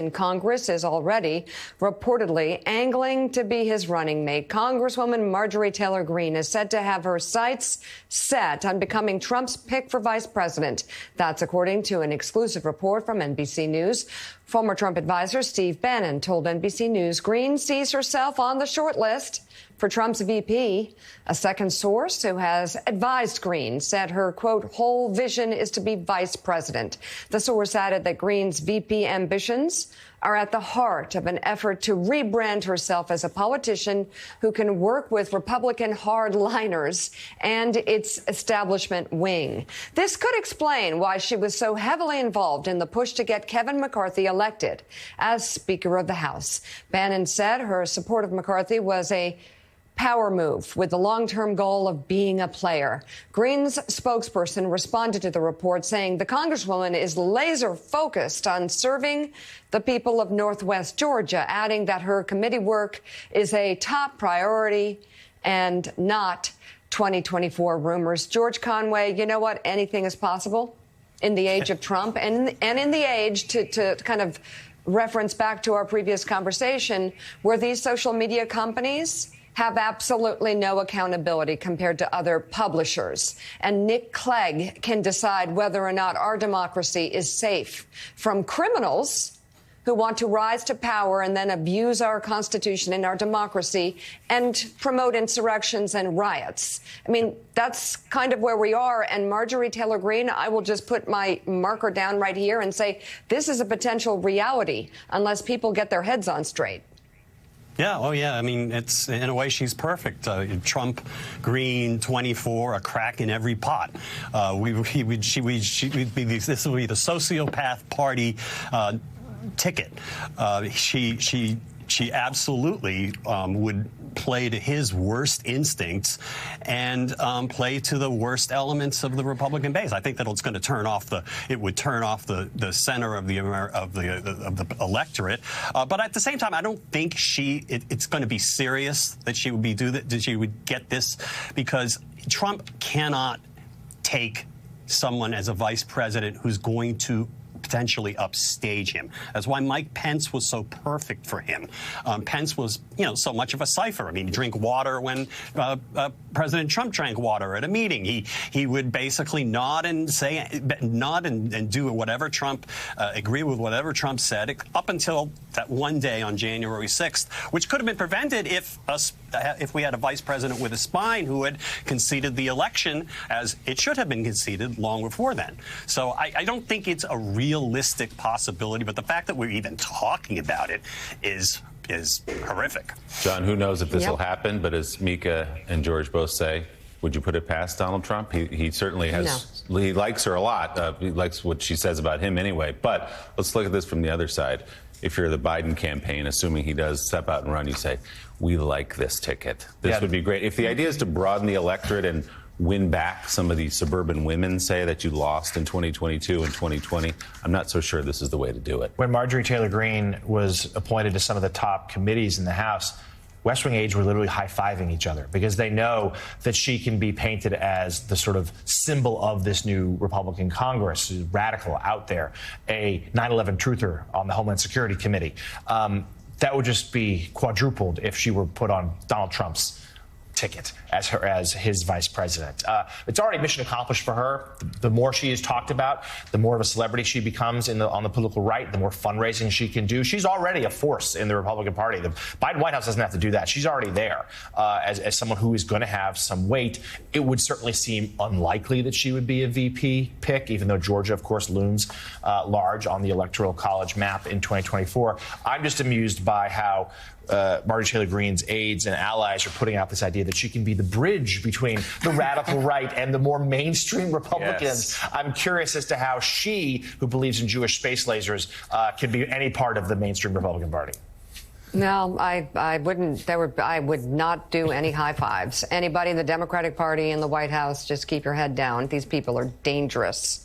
in Congress is already reportedly angling to be his running mate. Congresswoman Marjorie Taylor Greene is said to have her sights set on becoming Trump's pick for vice president. That's according to an exclusive report from NBC News. Former Trump advisor Steve Bannon told NBC News Greene sees herself on the short list for Trump's VP. A second source who has advised Greene said her, quote, whole vision is to be vice president. The source added that Greene's VP ambitions are at the heart of an effort to rebrand herself as a politician who can work with Republican hardliners and its establishment wing. This could explain why she was so heavily involved in the push to get Kevin McCarthy elected as Speaker of the House. Bannon said her support of McCarthy was a power move with the long-term goal of being a player. Greene's spokesperson responded to the report saying the Congresswoman is laser focused on serving the people of Northwest Georgia, adding that her committee work is a top priority and not 2024 rumors. George Conway, you know what? Anything is possible in the age of Trump and in the age to kind of reference back to our previous conversation where these social media companies have absolutely no accountability compared to other publishers. And Nick Clegg can decide whether or not our democracy is safe from criminals who want to rise to power and then abuse our Constitution and our democracy and promote insurrections and riots. I mean, that's kind of where we are. And Marjorie Taylor Greene, I will just put my marker down right here and say this is a potential reality unless people get their heads on straight. Yeah, oh yeah. I mean, it's in a way she's perfect. Trump, Greene, 24, a crack in every pot. This will be the sociopath party ticket. She absolutely would play to his worst instincts and play to the worst elements of the Republican base. I think that it's going to turn off the center of the electorate. But at the same time, I don't think it's going to be serious that she would get this, because Trump cannot take someone as a vice president who's going to potentially upstage him. That's why Mike Pence was so perfect for him. Pence was, so much of a cipher. I mean, he'd drink water when President Trump drank water at a meeting. He would basically nod and do whatever Trump, agree with whatever Trump said, up until that one day on January 6th, which could have been prevented if we had a vice president with a spine who had conceded the election as it should have been conceded long before then. So I don't think it's a realistic possibility, but the fact that we're even talking about it is horrific. John, who knows if this will happen, but as Mika and George both say, would you put it past Donald Trump? He certainly has. No. He likes her a lot. He likes what she says about him anyway. But let's look at this from the other side. If you're the Biden campaign, assuming he does step out and run, you say, we like this ticket. This would be great. If the idea is to broaden the electorate and win back some of these suburban women, say, that you lost in 2022 and 2020, I'm not so sure this is the way to do it. When Marjorie Taylor Greene was appointed to some of the top committees in the House, West Wing aides were literally high-fiving each other because they know that she can be painted as the sort of symbol of this new Republican Congress, radical, out there, a 9/11 truther on the Homeland Security Committee. That would just be quadrupled if she were put on Donald Trump's ticket as his vice president. It's already mission accomplished for her. The more she is talked about, the more of a celebrity she becomes on the political right, the more fundraising she can do. She's already a force in the Republican Party. The Biden White House doesn't have to do that. She's already there as someone who is going to have some weight. It would certainly seem unlikely that she would be a VP pick, even though Georgia, of course, looms large on the Electoral College map in 2024. I'm just amused by how Marjorie Taylor Greene's aides and allies are putting out this idea that she can be the bridge between the radical right and the more mainstream Republicans. Yes. I'm curious as to how she, who believes in Jewish space lasers, can be any part of the mainstream Republican Party. No, I wouldn't. I would not do any high fives. Anybody in the Democratic Party in the White House, just keep your head down. These people are dangerous.